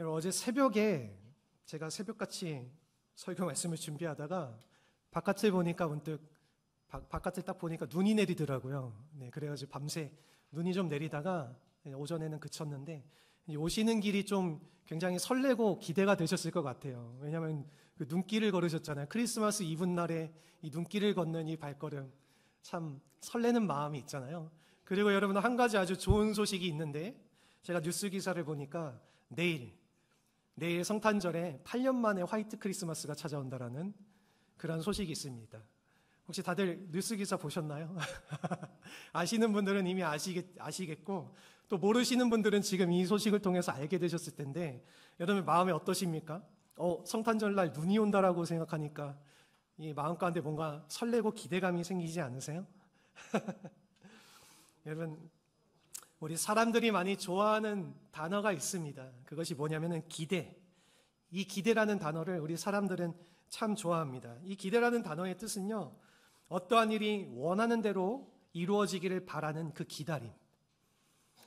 여러분, 어제 새벽에 제가 새벽같이 설교 말씀을 준비하다가 바깥을 보니까 문득 바깥을 딱 보니까 눈이 내리더라고요. 네, 그래가지고 밤새 눈이 좀 내리다가 오전에는 그쳤는데 오시는 길이 좀 굉장히 설레고 기대가 되셨을 것 같아요. 왜냐하면 그 눈길을 걸으셨잖아요. 크리스마스 이브날에 이 눈길을 걷는 이 발걸음 참 설레는 마음이 있잖아요. 그리고 여러분, 한 가지 아주 좋은 소식이 있는데 제가 뉴스 기사를 보니까 내일 성탄절에 8년 만에 화이트 크리스마스가 찾아온다라는 그런 소식이 있습니다. 혹시 다들 뉴스 기사 보셨나요? 아시는 분들은 이미 아시겠고 또 모르시는 분들은 지금 이 소식을 통해서 알게 되셨을 텐데 여러분 마음이 어떠십니까? 성탄절날 눈이 온다라고 생각하니까 이 마음 가운데 뭔가 설레고 기대감이 생기지 않으세요? 여러분, 우리 사람들이 많이 좋아하는 단어가 있습니다. 그것이 뭐냐면은 기대. 이 기대라는 단어를 우리 사람들은 참 좋아합니다. 이 기대라는 단어의 뜻은요, 어떠한 일이 원하는 대로 이루어지기를 바라는 그 기다림,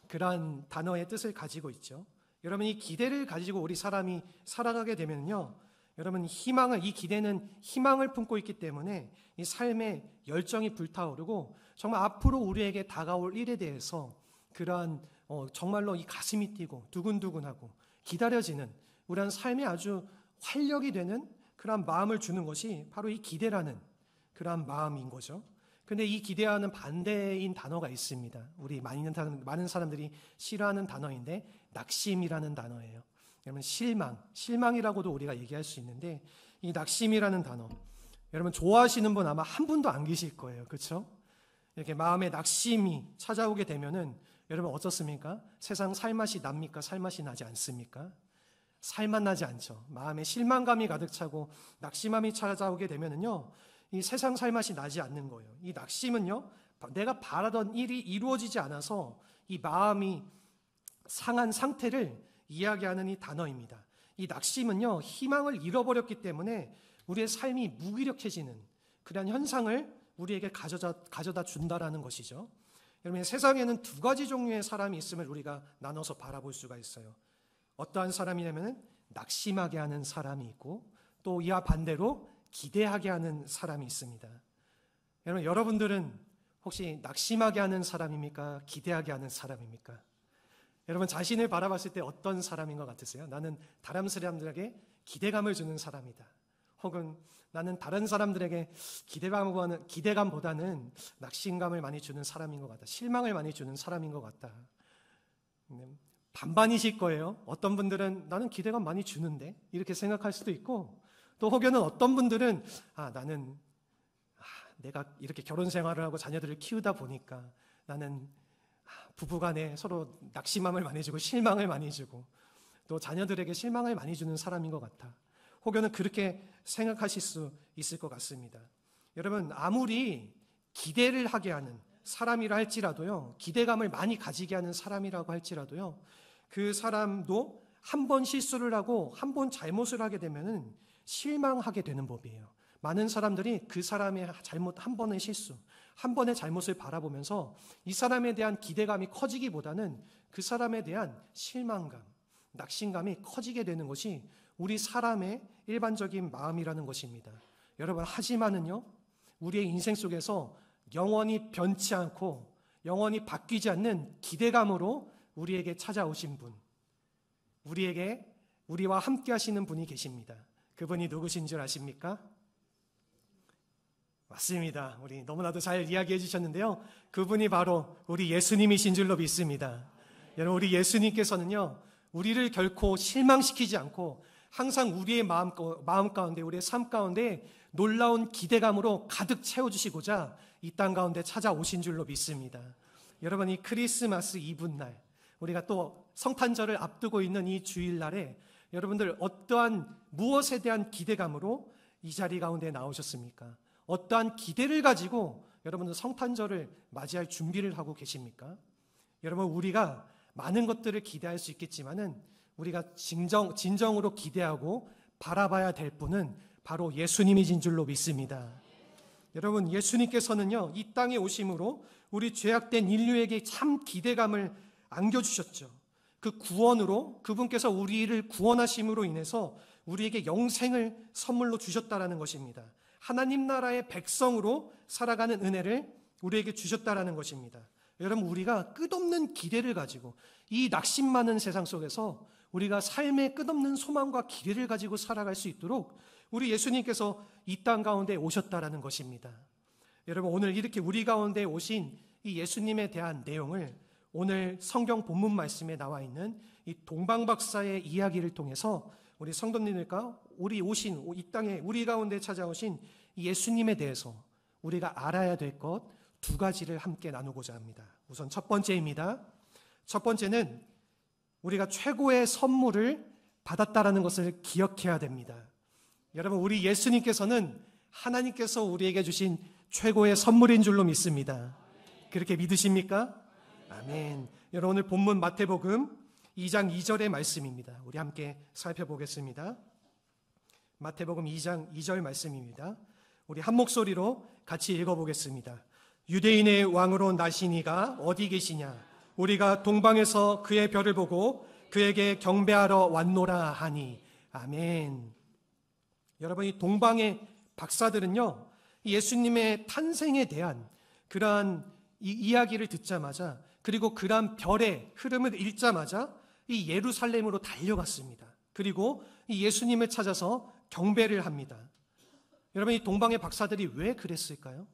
그러한 단어의 뜻을 가지고 있죠. 여러분, 이 기대를 가지고 우리 사람이 살아가게 되면요, 여러분, 이 기대는 희망을 품고 있기 때문에 이 삶의 열정이 불타오르고 정말 앞으로 우리에게 다가올 일에 대해서 그러한 정말로 이 가슴이 뛰고 두근두근하고 기다려지는 우리한 삶에 아주 활력이 되는 그러한 마음을 주는 것이 바로 이 기대라는 그러한 마음인 거죠. 근데 이 기대와는 반대인 단어가 있습니다. 우리 많은 사람들이 싫어하는 단어인데 낙심이라는 단어예요. 여러분, 실망이라고도 우리가 얘기할 수 있는데 이 낙심이라는 단어, 여러분 좋아하시는 분 아마 한 분도 안 계실 거예요. 그렇죠? 이렇게 마음에 낙심이 찾아오게 되면은 여러분 어떻습니까? 세상 살맛이 납니까? 살맛이 나지 않습니까? 살맛 나지 않죠. 마음에 실망감이 가득 차고 낙심함이 찾아오게 되면은요, 이 세상 살맛이 나지 않는 거예요. 이 낙심은요, 내가 바라던 일이 이루어지지 않아서 이 마음이 상한 상태를 이야기하는 이 단어입니다. 이 낙심은요, 희망을 잃어버렸기 때문에 우리의 삶이 무기력해지는 그런 현상을 우리에게 가져다 준다라는 것이죠. 여러분, 세상에는 두 가지 종류의 사람이 있음을 우리가 나눠서 바라볼 수가 있어요. 어떠한 사람이냐면 낙심하게 하는 사람이 있고 또 이와 반대로 기대하게 하는 사람이 있습니다. 여러분들은 혹시 낙심하게 하는 사람입니까? 기대하게 하는 사람입니까? 여러분, 자신을 바라봤을 때 어떤 사람인 것 같으세요? 나는 다른 사람들에게 기대감을 주는 사람이다. 혹은 나는 다른 사람들에게 기대감보다는 낙심감을 많이 주는 사람인 것 같다. 실망을 많이 주는 사람인 것 같다. 반반이실 거예요. 어떤 분들은 나는 기대감 많이 주는데 이렇게 생각할 수도 있고, 또 혹여는 어떤 분들은 나는 내가 이렇게 결혼 생활을 하고 자녀들을 키우다 보니까 나는 부부간에 서로 낙심함을 많이 주고 실망을 많이 주고 또 자녀들에게 실망을 많이 주는 사람인 것 같아. 혹여는 그렇게 생각하실 수 있을 것 같습니다. 여러분, 아무리 기대를 하게 하는 사람이라 할지라도요, 기대감을 많이 가지게 하는 사람이라고 할지라도요, 그 사람도 한 번 실수를 하고 한 번 잘못을 하게 되면은 실망하게 되는 법이에요. 많은 사람들이 그 사람의 한 번의 실수, 한 번의 잘못을 바라보면서 이 사람에 대한 기대감이 커지기보다는 그 사람에 대한 실망감, 낙심감이 커지게 되는 것이 우리 사람의 일반적인 마음이라는 것입니다. 여러분, 하지만은요, 우리의 인생 속에서 영원히 변치 않고 영원히 바뀌지 않는 기대감으로 우리에게 찾아오신 분, 우리와 함께 하시는 분이 계십니다. 그분이 누구신 줄 아십니까? 맞습니다. 우리 너무나도 잘 이야기해 주셨는데요. 그분이 바로 우리 예수님이신 줄로 믿습니다. 여러분, 우리 예수님께서는요, 우리를 결코 실망시키지 않고 항상 우리의 마음 가운데, 우리의 삶 가운데 놀라운 기대감으로 가득 채워주시고자 이 땅 가운데 찾아오신 줄로 믿습니다. 여러분, 이 크리스마스 이브날, 우리가 또 성탄절을 앞두고 있는 이 주일날에 여러분들 어떠한 무엇에 대한 기대감으로 이 자리 가운데 나오셨습니까? 어떠한 기대를 가지고 여러분들 성탄절을 맞이할 준비를 하고 계십니까? 여러분, 우리가 많은 것들을 기대할 수 있겠지만은 우리가 진정으로 기대하고 바라봐야 될 분은 바로 예수님이신 줄로 믿습니다. 여러분, 예수님께서는요, 이 땅에 오심으로 우리 죄악된 인류에게 참 기대감을 안겨주셨죠. 그 구원으로 그분께서 우리를 구원하심으로 인해서 우리에게 영생을 선물로 주셨다라는 것입니다. 하나님 나라의 백성으로 살아가는 은혜를 우리에게 주셨다라는 것입니다. 여러분, 우리가 끝없는 기대를 가지고 이 낙심 많은 세상 속에서 우리가 삶의 끝없는 소망과 기대를 가지고 살아갈 수 있도록 우리 예수님께서 이 땅 가운데 오셨다라는 것입니다. 여러분, 오늘 이렇게 우리 가운데 오신 이 예수님에 대한 내용을 오늘 성경 본문 말씀에 나와 있는 이 동방박사의 이야기를 통해서 우리 성도님들과 우리 오신 이 땅에 우리 가운데 찾아오신 이 예수님에 대해서 우리가 알아야 될 것 두 가지를 함께 나누고자 합니다. 우선 첫 번째입니다. 첫 번째는 우리가 최고의 선물을 받았다라는 것을 기억해야 됩니다. 여러분, 우리 예수님께서는 하나님께서 우리에게 주신 최고의 선물인 줄로 믿습니다. 그렇게 믿으십니까? 아멘. 여러분, 오늘 본문 마태복음 2장 2절의 말씀입니다. 우리 함께 살펴보겠습니다. 마태복음 2장 2절 말씀입니다. 우리 한 목소리로 같이 읽어보겠습니다. 유대인의 왕으로 나신 이가 어디 계시냐? 우리가 동방에서 그의 별을 보고 그에게 경배하러 왔노라 하니. 아멘. 여러분, 이 동방의 박사들은요, 예수님의 탄생에 대한 그러한 이 이야기를 듣자마자, 그리고 그러한 별의 흐름을 읽자마자 이 예루살렘으로 달려갔습니다. 그리고 이 예수님을 찾아서 경배를 합니다. 여러분, 이 동방의 박사들이 왜 그랬을까요?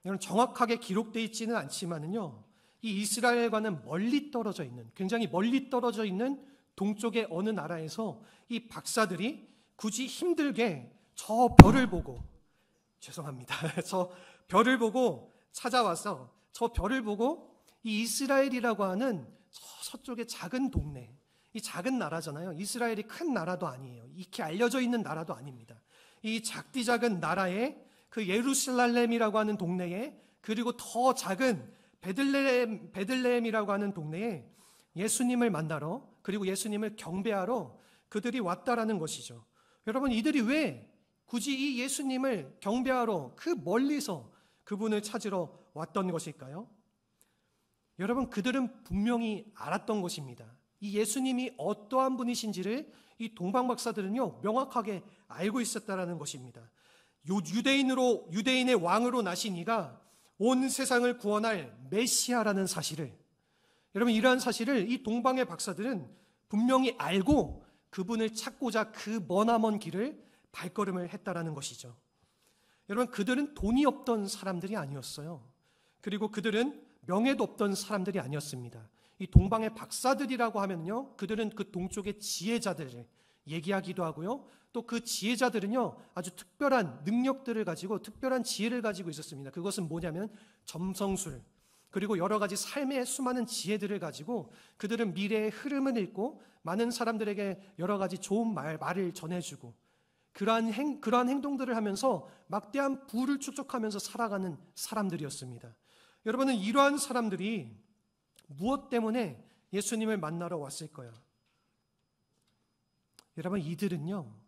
여러분, 정확하게 기록되어 있지는 않지만은요, 이 이스라엘과는 멀리 떨어져 있는, 굉장히 멀리 떨어져 있는 동쪽의 어느 나라에서 이 박사들이 굳이 힘들게 저 별을 보고, 죄송합니다. 저 별을 보고 찾아와서 저 별을 보고 이 이스라엘이라고 하는 서쪽의 작은 동네, 이 작은 나라잖아요. 이스라엘이 큰 나라도 아니에요. 이렇게 알려져 있는 나라도 아닙니다. 이 작디 작은 나라에 그 예루살렘이라고 하는 동네에, 그리고 더 작은 베들레헴이라고 하는 동네에 예수님을 만나러, 그리고 예수님을 경배하러 그들이 왔다라는 것이죠. 여러분, 이들이 왜 굳이 이 예수님을 경배하러 그 멀리서 그분을 찾으러 왔던 것일까요? 여러분, 그들은 분명히 알았던 것입니다. 이 예수님이 어떠한 분이신지를 이 동방박사들은요, 명확하게 알고 있었다라는 것입니다. 유대인의 왕으로 나신 이가 온 세상을 구원할 메시아라는 사실을, 여러분, 이러한 사실을 이 동방의 박사들은 분명히 알고 그분을 찾고자 그 머나먼 길을 발걸음을 했다라는 것이죠. 여러분, 그들은 돈이 없던 사람들이 아니었어요. 그리고 그들은 명예도 없던 사람들이 아니었습니다. 이 동방의 박사들이라고 하면요, 그들은 그 동쪽의 지혜자들을 얘기하기도 하고요, 또 그 지혜자들은요, 아주 특별한 능력들을 가지고 특별한 지혜를 가지고 있었습니다. 그것은 뭐냐면 점성술, 그리고 여러 가지 삶의 수많은 지혜들을 가지고 그들은 미래의 흐름을 읽고 많은 사람들에게 여러 가지 좋은 말을 전해주고 그러한 행동들을 하면서 막대한 부를 축적하면서 살아가는 사람들이었습니다. 여러분은 이러한 사람들이 무엇 때문에 예수님을 만나러 왔을까요? 여러분, 이들은요,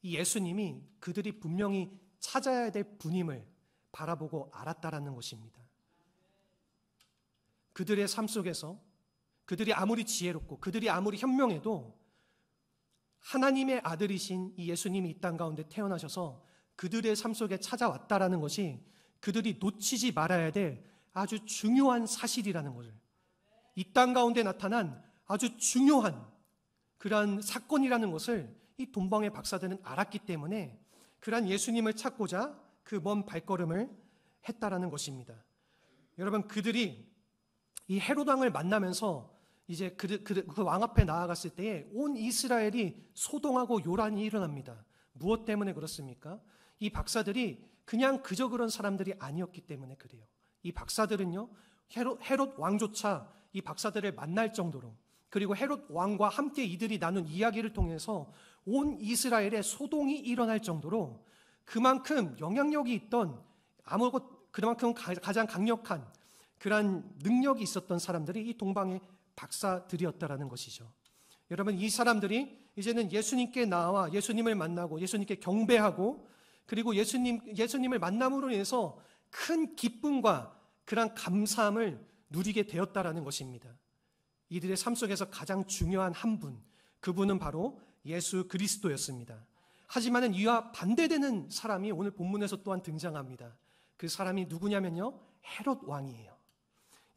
이 예수님이 그들이 분명히 찾아야 될 분임을 바라보고 알았다라는 것입니다. 그들의 삶 속에서 그들이 아무리 지혜롭고 그들이 아무리 현명해도 하나님의 아들이신 이 예수님이 이 땅 가운데 태어나셔서 그들의 삶 속에 찾아왔다라는 것이 그들이 놓치지 말아야 될 아주 중요한 사실이라는 것을, 이 땅 가운데 나타난 아주 중요한 그러한 사건이라는 것을 이 동방의 박사들은 알았기 때문에 그러한 예수님을 찾고자 그 먼 발걸음을 했다라는 것입니다. 여러분, 그들이 이 헤롯 왕을 만나면서 이제 그 왕 앞에 나아갔을 때에 온 이스라엘이 소동하고 요란이 일어납니다. 무엇 때문에 그렇습니까? 이 박사들이 그냥 그저 그런 사람들이 아니었기 때문에 그래요. 이 박사들은요, 헤롯 왕조차 이 박사들을 만날 정도로, 그리고 헤롯 왕과 함께 이들이 나눈 이야기를 통해서 온 이스라엘에 소동이 일어날 정도로 그만큼 영향력이 있던, 그만큼 가장 강력한 그러한 능력이 있었던 사람들이 이 동방의 박사들이었다라는 것이죠. 여러분, 이 사람들이 이제는 예수님께 나와 예수님을 만나고 예수님께 경배하고, 그리고 예수님을 만남으로 인해서 큰 기쁨과 그런 감사함을 누리게 되었다라는 것입니다. 이들의 삶 속에서 가장 중요한 한 분, 그분은 바로 예수 그리스도였습니다. 하지만은 이와 반대되는 사람이 오늘 본문에서 또한 등장합니다. 그 사람이 누구냐면요, 헤롯 왕이에요.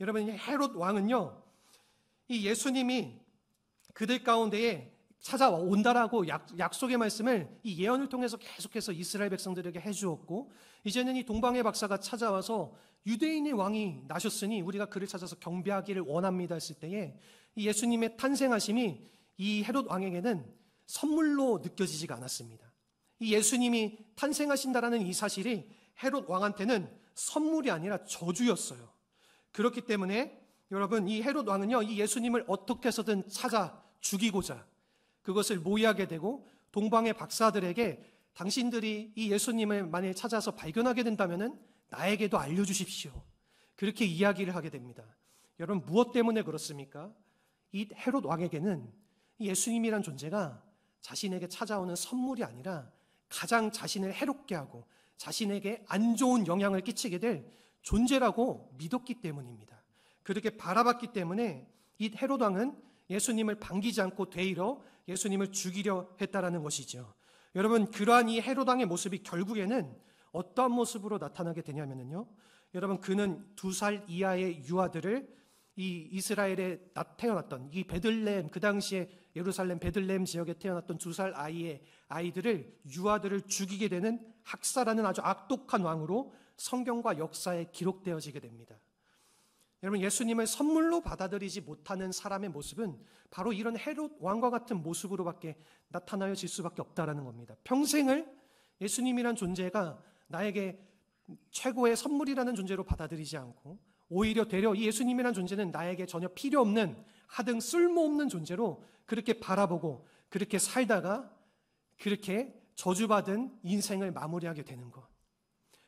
여러분, 이 헤롯 왕은요, 이 예수님이 그들 가운데에 찾아온다라고 약속의 말씀을 이 예언을 통해서 계속해서 이스라엘 백성들에게 해주었고, 이제는 이 동방의 박사가 찾아와서 유대인의 왕이 나셨으니 우리가 그를 찾아서 경배하기를 원합니다 했을 때에 이 예수님의 탄생하심이 이 헤롯 왕에게는 선물로 느껴지지가 않았습니다. 이 예수님이 탄생하신다라는 이 사실이 헤롯 왕한테는 선물이 아니라 저주였어요. 그렇기 때문에 여러분, 이 헤롯 왕은요, 이 예수님을 어떻게 해서든 찾아 죽이고자 그것을 모의하게 되고, 동방의 박사들에게 당신들이 이 예수님을 만일 찾아서 발견하게 된다면은 나에게도 알려주십시오, 그렇게 이야기를 하게 됩니다. 여러분, 무엇 때문에 그렇습니까? 이 헤롯 왕에게는 이 예수님이란 존재가 자신에게 찾아오는 선물이 아니라 가장 자신을 해롭게 하고 자신에게 안 좋은 영향을 끼치게 될 존재라고 믿었기 때문입니다. 그렇게 바라봤기 때문에 이 헤롯 왕은 예수님을 반기지 않고 되일어 예수님을 죽이려 했다라는 것이죠. 여러분, 그러한 이 헤롯 왕의 모습이 결국에는 어떠한 모습으로 나타나게 되냐면요, 여러분, 그는 2살 이하의 유아들을 이 이스라엘에 태어났던 이 베들레헴, 그 당시에 예루살렘 베들레헴 지역에 태어났던 2살 아이들을, 유아들을 죽이게 되는 학살하는 아주 악독한 왕으로 성경과 역사에 기록되어지게 됩니다. 여러분, 예수님을 선물로 받아들이지 못하는 사람의 모습은 바로 이런 헤롯 왕과 같은 모습으로밖에 나타나질 수밖에 없다라는 겁니다. 평생을 예수님이란 존재가 나에게 최고의 선물이라는 존재로 받아들이지 않고, 오히려 되려 이 예수님이란 존재는 나에게 전혀 필요 없는 하등 쓸모없는 존재로 그렇게 바라보고 그렇게 살다가 그렇게 저주받은 인생을 마무리하게 되는 것.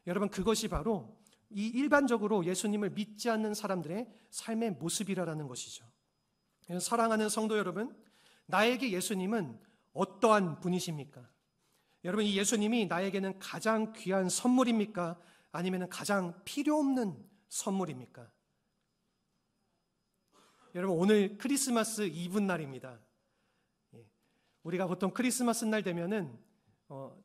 여러분, 그것이 바로 이 일반적으로 예수님을 믿지 않는 사람들의 삶의 모습이라는 것이죠. 사랑하는 성도 여러분, 나에게 예수님은 어떠한 분이십니까? 여러분, 이 예수님이 나에게는 가장 귀한 선물입니까? 아니면 가장 필요 없는 선물입니까? 여러분, 오늘 크리스마스 이브 날입니다. 우리가 보통 크리스마스 날 되면은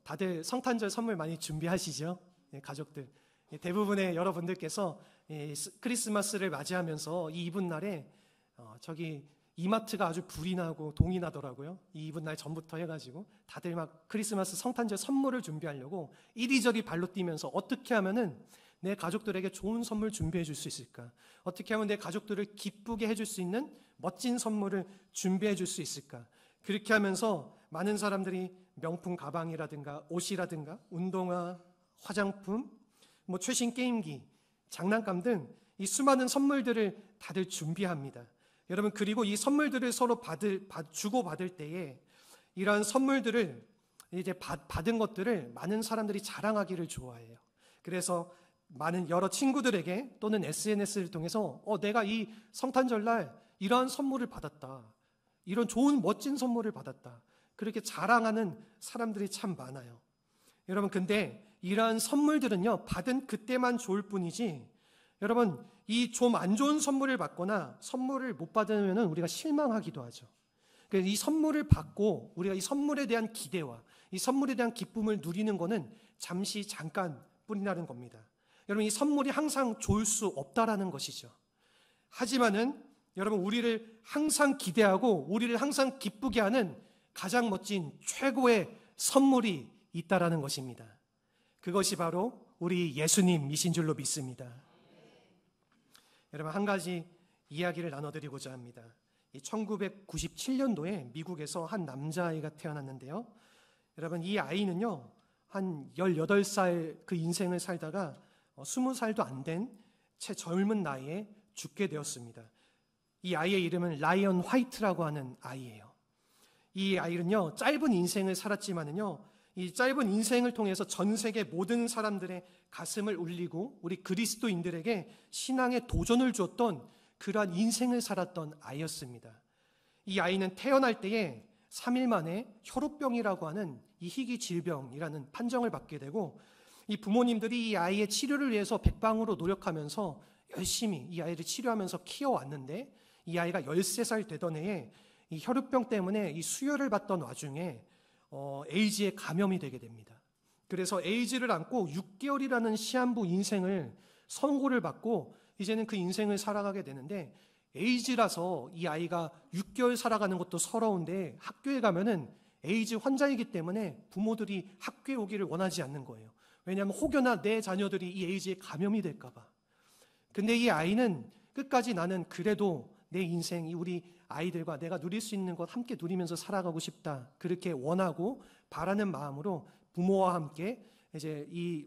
다들 성탄절 선물 많이 준비하시죠? 가족들. 대부분의 여러분들께서 크리스마스를 맞이하면서 이 이브 날에 저기 이마트가 아주 불이 나고 동이 나더라고요. 이 이브 날 전부터 해가지고 다들 막 크리스마스 성탄절 선물을 준비하려고 이리저리 발로 뛰면서 어떻게 하면은 내 가족들에게 좋은 선물 준비해 줄 수 있을까? 어떻게 하면 내 가족들을 기쁘게 해줄 수 있는 멋진 선물을 준비해 줄 수 있을까? 그렇게 하면서 많은 사람들이 명품 가방이라든가 옷이라든가 운동화, 화장품, 최신 게임기, 장난감 등 이 수많은 선물들을 다들 준비합니다. 여러분, 그리고 이 선물들을 서로 주고받을 때에 이러한 선물들을 이제 받은 것들을 많은 사람들이 자랑하기를 좋아해요. 그래서 많은 여러 친구들에게 또는 SNS를 통해서 내가 이 성탄절날 이러한 선물을 받았다, 이런 좋은 멋진 선물을 받았다, 그렇게 자랑하는 사람들이 참 많아요. 여러분, 근데 이러한 선물들은요, 받은 그때만 좋을 뿐이지, 여러분, 이 좀 안 좋은 선물을 받거나 선물을 못 받으면 우리가 실망하기도 하죠. 그래서 이 선물을 받고 우리가 이 선물에 대한 기대와 이 선물에 대한 기쁨을 누리는 것은 잠시 잠깐뿐이라는 겁니다. 여러분, 이 선물이 항상 좋을 수 없다라는 것이죠. 하지만은 여러분, 우리를 항상 기대하고 우리를 항상 기쁘게 하는 가장 멋진 최고의 선물이 있다라는 것입니다. 그것이 바로 우리 예수님이신 줄로 믿습니다. 여러분, 한 가지 이야기를 나눠드리고자 합니다. 1997년도에 미국에서 한 남자아이가 태어났는데요. 여러분, 이 아이는요, 한 18살 그 인생을 살다가 20살도 안 된 채 젊은 나이에 죽게 되었습니다. 이 아이의 이름은 라이언 화이트라고 하는 아이예요. 이 아이는요, 짧은 인생을 살았지만은요, 이 짧은 인생을 통해서 전 세계 모든 사람들의 가슴을 울리고 우리 그리스도인들에게 신앙의 도전을 주었던 그러한 인생을 살았던 아이였습니다. 이 아이는 태어날 때에 3일 만에 혈우병이라고 하는 이 희귀 질병이라는 판정을 받게 되고, 이 부모님들이 이 아이의 치료를 위해서 백방으로 노력하면서 열심히 이 아이를 치료하면서 키워왔는데, 이 아이가 13살 되던 해에 이 혈우병 때문에 이 수혈을 받던 와중에 에이즈에 감염이 되게 됩니다. 그래서 에이즈를 안고 6개월이라는 시한부 인생을 선고를 받고 이제는 그 인생을 살아가게 되는데, 에이즈라서 이 아이가 6개월 살아가는 것도 서러운데 학교에 가면은 에이즈 환자이기 때문에 부모들이 학교에 오기를 원하지 않는 거예요. 왜냐하면 혹여나 내 자녀들이 이 에이즈에 감염이 될까 봐. 근데 이 아이는 끝까지 나는 그래도 내 인생, 우리 아이들과 내가 누릴 수 있는 것 함께 누리면서 살아가고 싶다, 그렇게 원하고 바라는 마음으로 부모와 함께 이제 이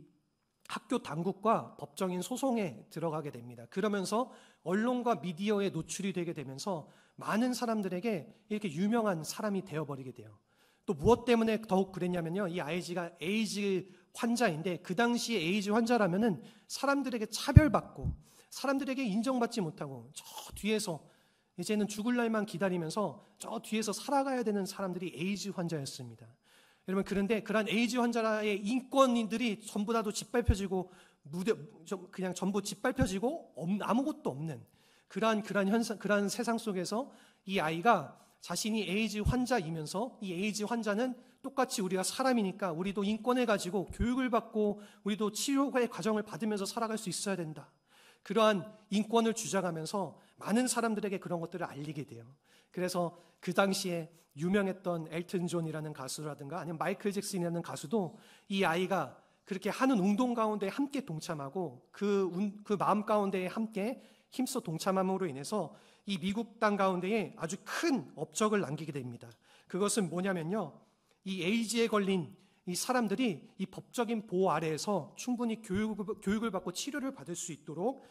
학교 당국과 법정인 소송에 들어가게 됩니다. 그러면서 언론과 미디어에 노출이 되게 되면서 많은 사람들에게 이렇게 유명한 사람이 되어버리게 돼요. 또 무엇 때문에 더욱 그랬냐면요, 이 아이가 에이즈 환자인데 그 당시에 에이즈 환자라면은 사람들에게 차별받고 사람들에게 인정받지 못하고 저 뒤에서 이제는 죽을 날만 기다리면서 저 뒤에서 살아가야 되는 사람들이 에이즈 환자였습니다. 여러분, 그런데 그런 에이즈 환자의 인권인들이 전부 다도 짓밟혀지고 그냥 전부 짓밟혀지고 아무것도 없는 그러한 세상 속에서 이 아이가 자신이 에이즈 환자이면서 이 에이즈 환자는 똑같이 우리가 사람이니까 우리도 인권을 가지고 교육을 받고 우리도 치료의 과정을 받으면서 살아갈 수 있어야 된다, 그러한 인권을 주장하면서 많은 사람들에게 그런 것들을 알리게 돼요. 그래서 그 당시에 유명했던 엘튼 존이라는 가수라든가 아니면 마이클 잭슨이라는 가수도 이 아이가 그렇게 하는 운동 가운데 함께 동참하고 그 마음 가운데 함께 힘써 동참함으로 인해서 이 미국 땅 가운데에 아주 큰 업적을 남기게 됩니다. 그것은 뭐냐면요, 이 에이즈에 걸린 이 사람들이 이 법적인 보호 아래에서 충분히 교육을 받고 치료를 받을 수 있도록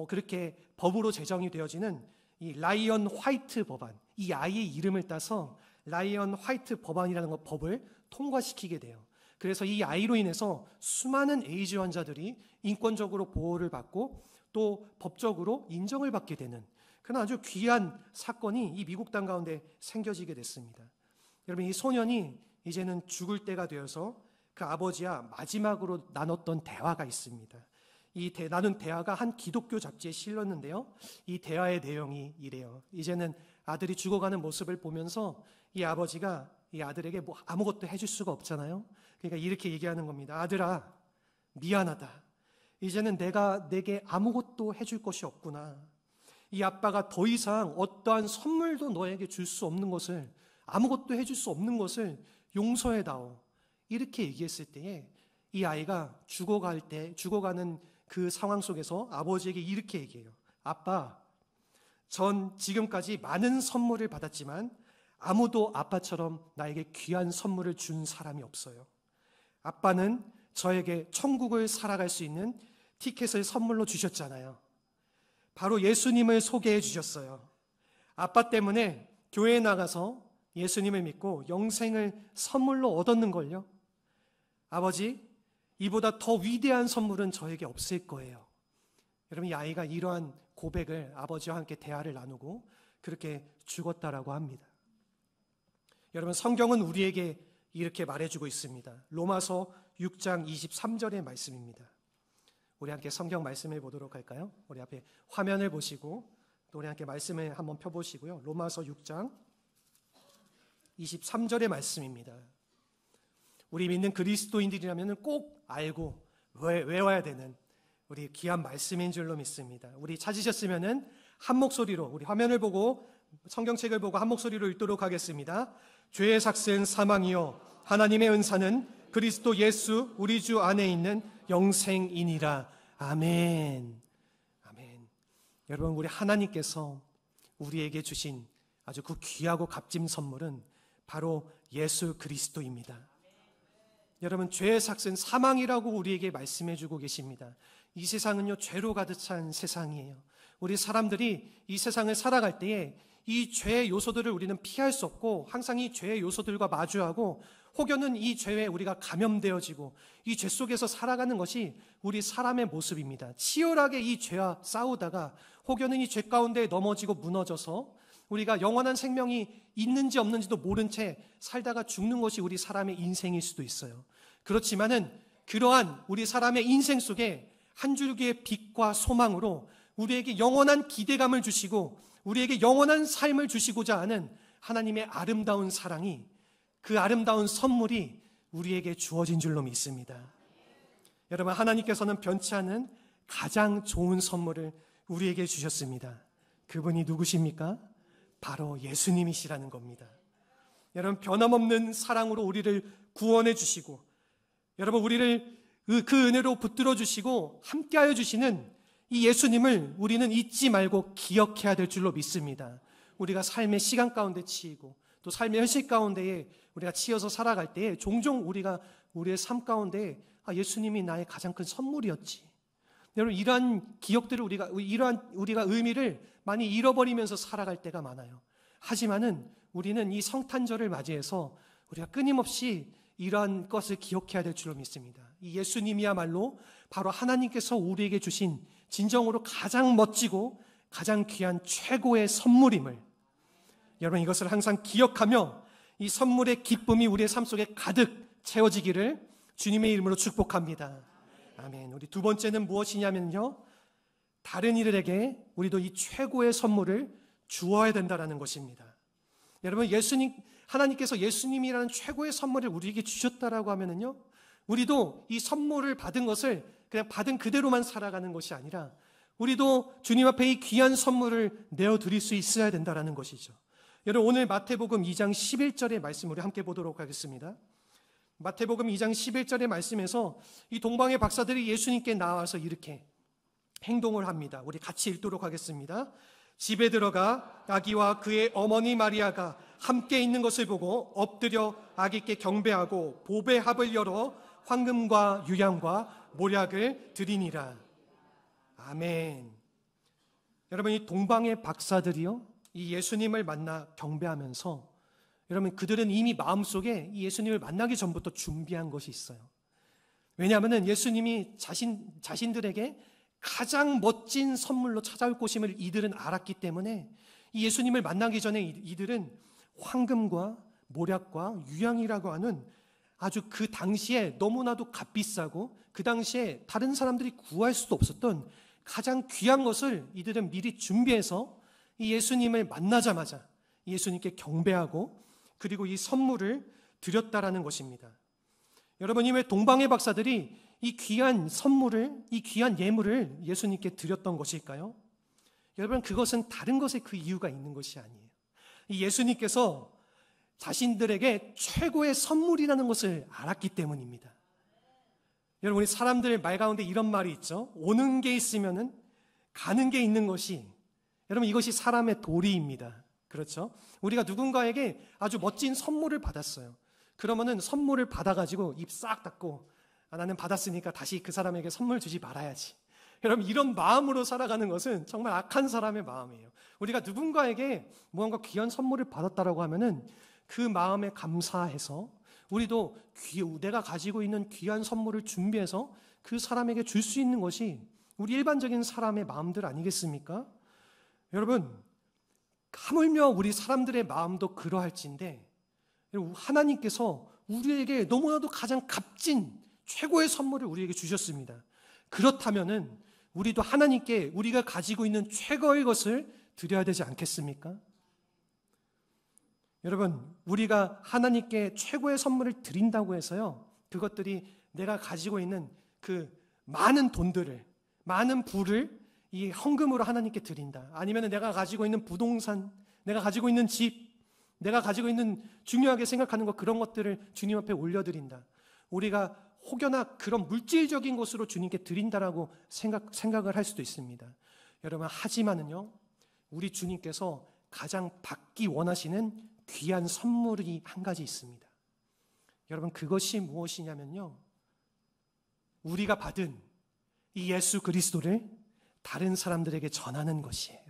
그렇게 법으로 제정이 되어지는 이 라이언 화이트 법안, 이 아이의 이름을 따서 라이언 화이트 법안이라는 법을 통과시키게 돼요. 그래서 이 아이로 인해서 수많은 에이즈 환자들이 인권적으로 보호를 받고 또 법적으로 인정을 받게 되는 그런 아주 귀한 사건이 이 미국 땅 가운데 생겨지게 됐습니다. 여러분, 이 소년이 이제는 죽을 때가 되어서 그 아버지와 마지막으로 나눴던 대화가 있습니다. 이 나눈 대화가 한 기독교 잡지에 실렸는데요, 이 대화의 내용이 이래요. 이제는 아들이 죽어가는 모습을 보면서 이 아버지가 이 아들에게 아무것도 해줄 수가 없잖아요. 그러니까 이렇게 얘기하는 겁니다. 아들아, 미안하다. 이제는 내가 내게 아무것도 해줄 것이 없구나. 이 아빠가 더 이상 어떠한 선물도 너에게 줄 수 없는 것을, 아무것도 해줄 수 없는 것을 용서해다오. 이렇게 얘기했을 때에 이 아이가 죽어가는 그 상황 속에서 아버지에게 이렇게 얘기해요. 아빠, 전 지금까지 많은 선물을 받았지만 아무도 아빠처럼 나에게 귀한 선물을 준 사람이 없어요. 아빠는 저에게 천국을 살아갈 수 있는 티켓을 선물로 주셨잖아요. 바로 예수님을 소개해 주셨어요. 아빠 때문에 교회에 나가서 예수님을 믿고 영생을 선물로 얻었는걸요. 아버지, 이보다 더 위대한 선물은 저에게 없을 거예요. 여러분, 이 아이가 이러한 고백을 아버지와 함께 대화를 나누고 그렇게 죽었다라고 합니다. 여러분, 성경은 우리에게 이렇게 말해주고 있습니다. 로마서 6장 23절의 말씀입니다. 우리 함께 성경 말씀을 보도록 할까요? 우리 앞에 화면을 보시고 또 우리 함께 말씀을 한번 펴보시고요. 로마서 6장 23절의 말씀입니다. 우리 믿는 그리스도인들이라면 꼭 알고 외워야 되는 우리 귀한 말씀인 줄로 믿습니다. 우리 찾으셨으면 한 목소리로 우리 화면을 보고 성경책을 보고 한 목소리로 읽도록 하겠습니다. 죄의 삭은 사망이요 하나님의 은사는 그리스도 예수 우리 주 안에 있는 영생이니라. 아멘. 아멘. 여러분, 우리 하나님께서 우리에게 주신 아주 그 귀하고 값진 선물은 바로 예수 그리스도입니다. 여러분, 죄의 삭은 사망이라고 우리에게 말씀해 주고 계십니다. 이 세상은요, 죄로 가득 찬 세상이에요. 우리 사람들이 이 세상을 살아갈 때에 이 죄의 요소들을 우리는 피할 수 없고 항상 이 죄의 요소들과 마주하고 혹여는 이 죄에 우리가 감염되어지고 이 죄 속에서 살아가는 것이 우리 사람의 모습입니다. 치열하게 이 죄와 싸우다가 혹여는 이 죄 가운데 넘어지고 무너져서 우리가 영원한 생명이 있는지 없는지도 모른 채 살다가 죽는 것이 우리 사람의 인생일 수도 있어요. 그렇지만은 그러한 우리 사람의 인생 속에 한 줄기의 빛과 소망으로 우리에게 영원한 기대감을 주시고 우리에게 영원한 삶을 주시고자 하는 하나님의 아름다운 사랑이, 그 아름다운 선물이 우리에게 주어진 줄로 믿습니다. 여러분, 하나님께서는 변치 않은 가장 좋은 선물을 우리에게 주셨습니다. 그분이 누구십니까? 바로 예수님이시라는 겁니다. 여러분, 변함없는 사랑으로 우리를 구원해 주시고, 여러분, 우리를 그 은혜로 붙들어 주시고 함께하여 주시는 이 예수님을 우리는 잊지 말고 기억해야 될 줄로 믿습니다. 우리가 삶의 시간 가운데 치이고 또 삶의 현실 가운데에 우리가 치여서 살아갈 때에 종종 우리가 우리의 삶 가운데 예수님이 나의 가장 큰 선물이었지. 여러분, 이러한 기억들을 우리가 의미를 많이 잃어버리면서 살아갈 때가 많아요. 하지만은 우리는 이 성탄절을 맞이해서 우리가 끊임없이 이러한 것을 기억해야 될 줄로 믿습니다. 이 예수님이야말로 바로 하나님께서 우리에게 주신 진정으로 가장 멋지고 가장 귀한 최고의 선물임을, 여러분, 이것을 항상 기억하며 이 선물의 기쁨이 우리의 삶 속에 가득 채워지기를 주님의 이름으로 축복합니다. 아멘. 우리 두 번째는 무엇이냐면요, 다른 이들에게 우리도 이 최고의 선물을 주어야 된다는 것입니다. 여러분, 하나님께서 예수님이라는 최고의 선물을 우리에게 주셨다라고 하면은요, 우리도 이 선물을 받은 것을 그냥 받은 그대로만 살아가는 것이 아니라 우리도 주님 앞에 이 귀한 선물을 내어드릴 수 있어야 된다는 것이죠. 여러분, 오늘 마태복음 2장 11절의 말씀 우리 함께 보도록 하겠습니다. 마태복음 2장 11절의 말씀에서 이 동방의 박사들이 예수님께 나와서 이렇게 행동을 합니다. 우리 같이 읽도록 하겠습니다. 집에 들어가 아기와 그의 어머니 마리아가 함께 있는 것을 보고 엎드려 아기께 경배하고 보배 합을 열어 황금과 유향과 모략을 드리니라. 아멘. 여러분, 이 동방의 박사들이요, 이 예수님을 만나 경배하면서, 여러분, 그들은 이미 마음속에 이 예수님을 만나기 전부터 준비한 것이 있어요. 왜냐하면 예수님이 자신들에게 가장 멋진 선물로 찾아올 곳임을 이들은 알았기 때문에 이 예수님을 만나기 전에 이들은 황금과 모략과 유향이라고 하는 아주 그 당시에 너무나도 값비싸고 그 당시에 다른 사람들이 구할 수도 없었던 가장 귀한 것을 이들은 미리 준비해서 이 예수님을 만나자마자 예수님께 경배하고 그리고 이 선물을 드렸다라는 것입니다. 여러분, 왜 동방의 박사들이 이 귀한 선물을, 이 귀한 예물을 예수님께 드렸던 것일까요? 여러분, 그것은 다른 것에 그 이유가 있는 것이 아니에요. 이 예수님께서 자신들에게 최고의 선물이라는 것을 알았기 때문입니다. 여러분, 우리 사람들 말 가운데 이런 말이 있죠. 오는 게 있으면은 가는 게 있는 것이, 여러분, 이것이 사람의 도리입니다. 그렇죠? 우리가 누군가에게 아주 멋진 선물을 받았어요. 그러면은 선물을 받아가지고 입 싹 닫고 나는 받았으니까 다시 그 사람에게 선물 주지 말아야지. 여러분, 이런 마음으로 살아가는 것은 정말 악한 사람의 마음이에요. 우리가 누군가에게 무언가 귀한 선물을 받았다라고 하면은 그 마음에 감사해서 우리도 내가 가지고 있는 귀한 선물을 준비해서 그 사람에게 줄 수 있는 것이 우리 일반적인 사람의 마음들 아니겠습니까? 여러분, 하물며 우리 사람들의 마음도 그러할진데 하나님께서 우리에게 너무나도 가장 값진 최고의 선물을 우리에게 주셨습니다. 그렇다면은 우리도 하나님께 우리가 가지고 있는 최고의 것을 드려야 되지 않겠습니까? 여러분, 우리가 하나님께 최고의 선물을 드린다고 해서요, 그것들이 내가 가지고 있는 그 많은 돈들을, 많은 부를 이 헌금으로 하나님께 드린다, 아니면 내가 가지고 있는 부동산, 내가 가지고 있는 집, 내가 가지고 있는 중요하게 생각하는 것, 그런 것들을 주님 앞에 올려드린다, 우리가 혹여나 그런 물질적인 것으로 주님께 드린다라고 생각을 할 수도 있습니다. 여러분, 하지만은요, 우리 주님께서 가장 받기 원하시는 귀한 선물이 한 가지 있습니다. 여러분, 그것이 무엇이냐면요, 우리가 받은 이 예수 그리스도를 다른 사람들에게 전하는 것이에요.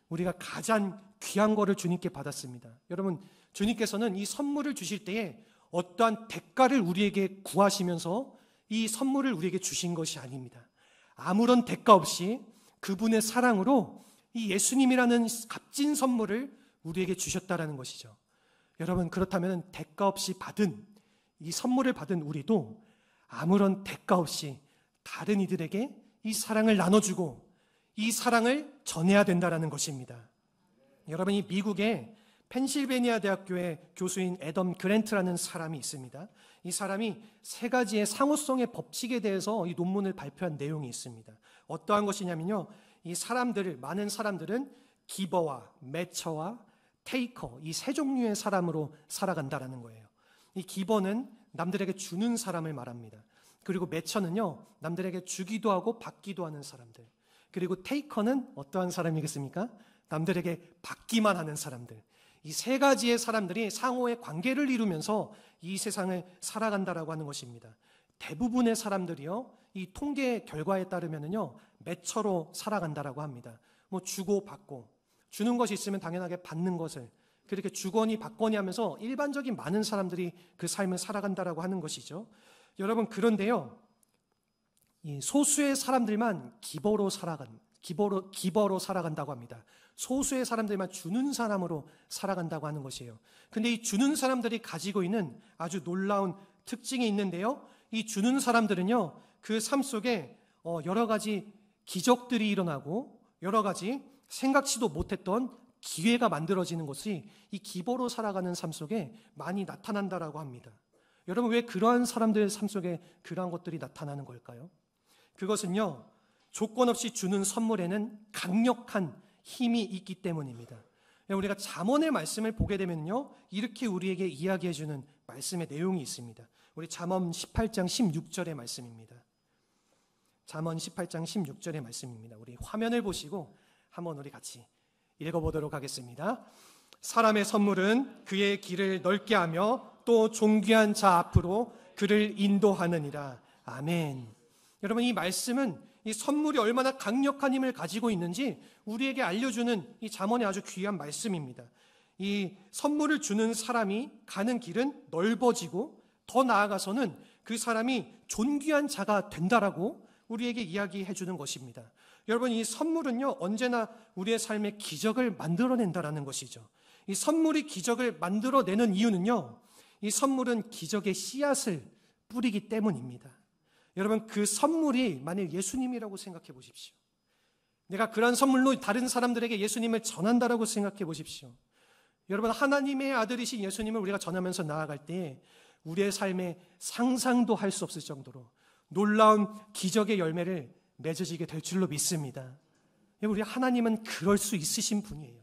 우리가 가장 귀한 거를 주님께 받았습니다. 여러분, 주님께서는 이 선물을 주실 때에 어떠한 대가를 우리에게 구하시면서 이 선물을 우리에게 주신 것이 아닙니다. 아무런 대가 없이 그분의 사랑으로 이 예수님이라는 값진 선물을 우리에게 주셨다라는 것이죠. 여러분, 그렇다면 대가 없이 받은 이 선물을 받은 우리도 아무런 대가 없이 다른 이들에게 이 사랑을 나눠주고 이 사랑을 전해야 된다는 것입니다. 여러분, 이 미국의 펜실베니아 대학교의 교수인 애덤 그랜트라는 사람이 있습니다. 이 사람이 세 가지의 상호성의 법칙에 대해서 이 논문을 발표한 내용이 있습니다. 어떠한 것이냐면요, 이 많은 사람들은 기버와 매처와 테이커, 이 세 종류의 사람으로 살아간다라는 거예요. 이 기버는 남들에게 주는 사람을 말합니다. 그리고 매처는요, 남들에게 주기도 하고 받기도 하는 사람들. 그리고 테이커는 어떠한 사람이겠습니까? 남들에게 받기만 하는 사람들. 이 세 가지의 사람들이 상호의 관계를 이루면서 이 세상을 살아간다라고 하는 것입니다. 대부분의 사람들이요, 이 통계 결과에 따르면요, 매처로 살아간다라고 합니다. 뭐 주고 받고, 주는 것이 있으면 당연하게 받는 것을 그렇게 주거니 받거니 하면서 일반적인 많은 사람들이 그 삶을 살아간다라고 하는 것이죠. 여러분, 그런데요, 이 소수의 사람들만 기버로 살아간다고 합니다. 소수의 사람들만 주는 사람으로 살아간다고 하는 것이에요. 근데 이 주는 사람들이 가지고 있는 아주 놀라운 특징이 있는데요, 이 주는 사람들은요, 그 삶 속에 여러 가지 기적들이 일어나고 여러 가지 생각지도 못했던 기회가 만들어지는 것이 이 기버로 살아가는 삶 속에 많이 나타난다라고 합니다. 여러분, 왜 그러한 사람들의 삶 속에 그러한 것들이 나타나는 걸까요? 그것은요, 조건 없이 주는 선물에는 강력한 힘이 있기 때문입니다. 우리가 잠언의 말씀을 보게 되면요, 이렇게 우리에게 이야기해 주는 말씀의 내용이 있습니다. 우리 잠언 18장 16절의 말씀입니다. 잠언 18장 16절의 말씀입니다. 우리 화면을 보시고 한번 우리 같이 읽어보도록 하겠습니다. 사람의 선물은 그의 길을 넓게 하며 또 존귀한 자 앞으로 그를 인도하느니라. 아멘. 여러분, 이 말씀은 이 선물이 얼마나 강력한 힘을 가지고 있는지 우리에게 알려주는 이 잠언의 아주 귀한 말씀입니다. 이 선물을 주는 사람이 가는 길은 넓어지고 더 나아가서는 그 사람이 존귀한 자가 된다라고 우리에게 이야기해 주는 것입니다. 여러분, 이 선물은요, 언제나 우리의 삶에 기적을 만들어낸다라는 것이죠. 이 선물이 기적을 만들어내는 이유는요, 이 선물은 기적의 씨앗을 뿌리기 때문입니다. 여러분, 그 선물이 만일 예수님이라고 생각해 보십시오. 내가 그런 선물로 다른 사람들에게 예수님을 전한다라고 생각해 보십시오. 여러분, 하나님의 아들이신 예수님을 우리가 전하면서 나아갈 때 우리의 삶에 상상도 할 수 없을 정도로 놀라운 기적의 열매를 맺어지게 될 줄로 믿습니다. 우리 하나님은 그럴 수 있으신 분이에요.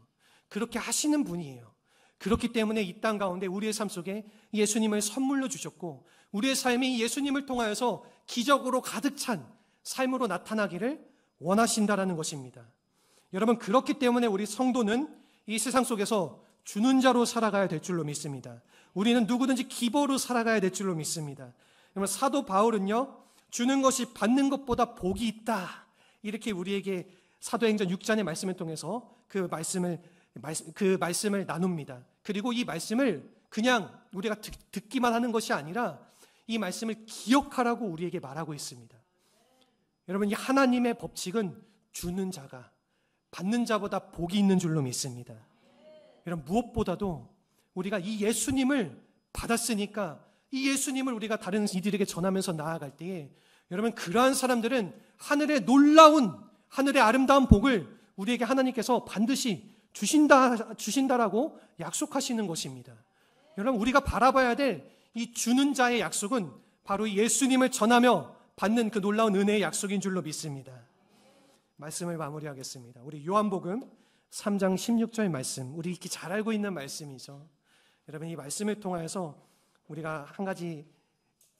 그렇게 하시는 분이에요. 그렇기 때문에 이 땅 가운데 우리의 삶 속에 예수님을 선물로 주셨고 우리의 삶이 예수님을 통하여서 기적으로 가득 찬 삶으로 나타나기를 원하신다라는 것입니다. 여러분, 그렇기 때문에 우리 성도는 이 세상 속에서 주는 자로 살아가야 될 줄로 믿습니다. 우리는 누구든지 기버로 살아가야 될 줄로 믿습니다. 여러분, 사도 바울은요, 주는 것이 받는 것보다 복이 있다, 이렇게 우리에게 사도행전 6장의 말씀을 통해서 그 말씀을 나눕니다. 그리고 이 말씀을 그냥 우리가 듣기만 하는 것이 아니라 이 말씀을 기억하라고 우리에게 말하고 있습니다. 여러분, 이 하나님의 법칙은 주는 자가 받는 자보다 복이 있는 줄로 믿습니다. 여러분, 무엇보다도 우리가 이 예수님을 받았으니까 이 예수님을 우리가 다른 이들에게 전하면서 나아갈 때에 여러분, 그러한 사람들은 하늘의 놀라운, 하늘의 아름다운 복을 우리에게 하나님께서 반드시 주신다라고 약속하시는 것입니다. 여러분, 우리가 바라봐야 될 이 주는 자의 약속은 바로 예수님을 전하며 받는 그 놀라운 은혜의 약속인 줄로 믿습니다. 말씀을 마무리하겠습니다. 우리 요한복음 3장 16절 말씀, 우리 익히 잘 알고 있는 말씀이죠. 여러분, 이 말씀을 통하여서 우리가 한 가지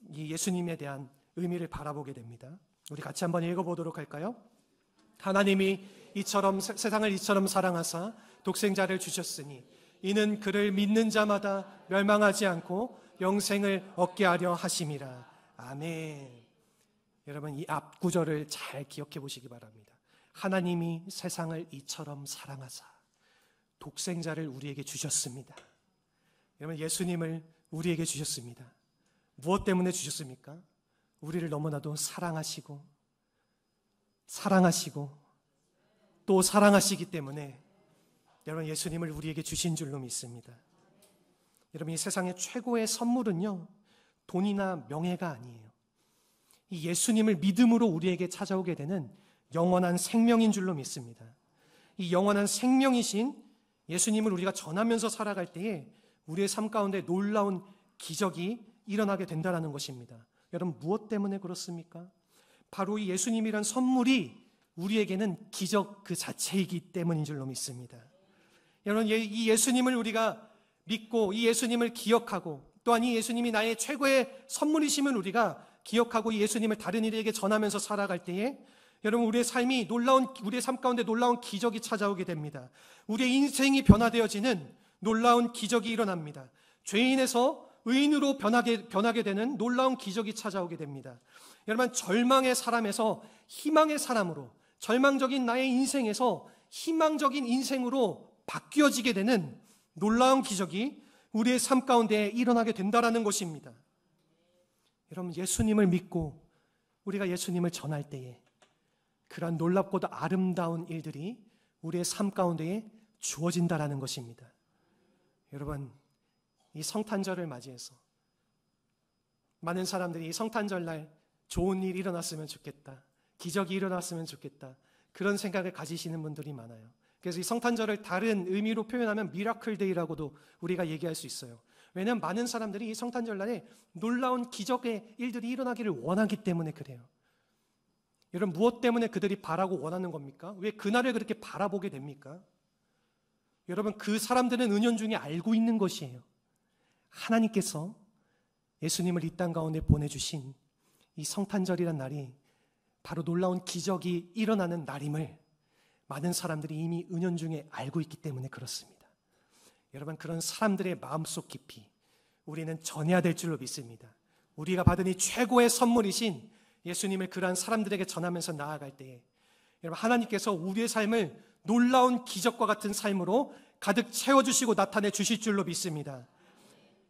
이 예수님에 대한 의미를 바라보게 됩니다. 우리 같이 한번 읽어보도록 할까요? 하나님이 세상을 이처럼 사랑하사 독생자를 주셨으니 이는 그를 믿는 자마다 멸망하지 않고 영생을 얻게 하려 하심이라. 아멘. 여러분, 이 앞 구절을 잘 기억해 보시기 바랍니다. 하나님이 세상을 이처럼 사랑하사 독생자를 우리에게 주셨습니다. 여러분, 예수님을 우리에게 주셨습니다. 무엇 때문에 주셨습니까? 우리를 너무나도 사랑하시고 또 사랑하시기 때문에 여러분, 예수님을 우리에게 주신 줄로 믿습니다. 여러분, 이 세상의 최고의 선물은요, 돈이나 명예가 아니에요. 이 예수님을 믿음으로 우리에게 찾아오게 되는 영원한 생명인 줄로 믿습니다. 이 영원한 생명이신 예수님을 우리가 전하면서 살아갈 때에 우리의 삶 가운데 놀라운 기적이 일어나게 된다는 것입니다. 여러분, 무엇 때문에 그렇습니까? 바로 이 예수님이란 선물이 우리에게는 기적 그 자체이기 때문인 줄로 믿습니다. 여러분, 이 예수님을 우리가 믿고 이 예수님을 기억하고 또한 이 예수님이 나의 최고의 선물이심을 우리가 기억하고 이 예수님을 다른 이들에게 전하면서 살아갈 때에 여러분, 우리의 삶 가운데 놀라운 기적이 찾아오게 됩니다. 우리의 인생이 변화되어지는 놀라운 기적이 일어납니다. 죄인에서 의인으로 변하게 되는 놀라운 기적이 찾아오게 됩니다. 여러분, 절망의 사람에서 희망의 사람으로, 절망적인 나의 인생에서 희망적인 인생으로 바뀌어지게 되는 놀라운 기적이 우리의 삶 가운데 일어나게 된다는 것입니다. 여러분, 예수님을 믿고 우리가 예수님을 전할 때에 그러한 놀랍고도 아름다운 일들이 우리의 삶 가운데에 주어진다라는 것입니다. 여러분, 이 성탄절을 맞이해서 많은 사람들이 이 성탄절날 좋은 일이 일어났으면 좋겠다, 기적이 일어났으면 좋겠다, 그런 생각을 가지시는 분들이 많아요. 그래서 이 성탄절을 다른 의미로 표현하면 미라클 데이라고도 우리가 얘기할 수 있어요. 왜냐하면 많은 사람들이 이 성탄절날에 놀라운 기적의 일들이 일어나기를 원하기 때문에 그래요. 여러분, 무엇 때문에 그들이 바라고 원하는 겁니까? 왜 그날을 그렇게 바라보게 됩니까? 여러분, 그 사람들은 은연중에 알고 있는 것이에요. 하나님께서 예수님을 이 땅 가운데 보내주신 이 성탄절이란 날이 바로 놀라운 기적이 일어나는 날임을 많은 사람들이 이미 은연중에 알고 있기 때문에 그렇습니다. 여러분, 그런 사람들의 마음속 깊이 우리는 전해야 될 줄로 믿습니다. 우리가 받은 이 최고의 선물이신 예수님을 그러한 사람들에게 전하면서 나아갈 때에 여러분, 하나님께서 우리의 삶을 놀라운 기적과 같은 삶으로 가득 채워주시고 나타내 주실 줄로 믿습니다.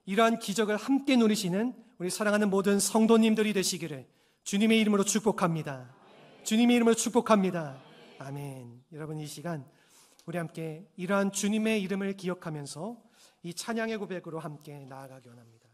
이러한 기적을 함께 누리시는 우리 사랑하는 모든 성도님들이 되시기를 주님의 이름으로 축복합니다. 주님의 이름으로 축복합니다. 아멘. 여러분, 이 시간 우리 함께 이러한 주님의 이름을 기억하면서 이 찬양의 고백으로 함께 나아가기 원합니다.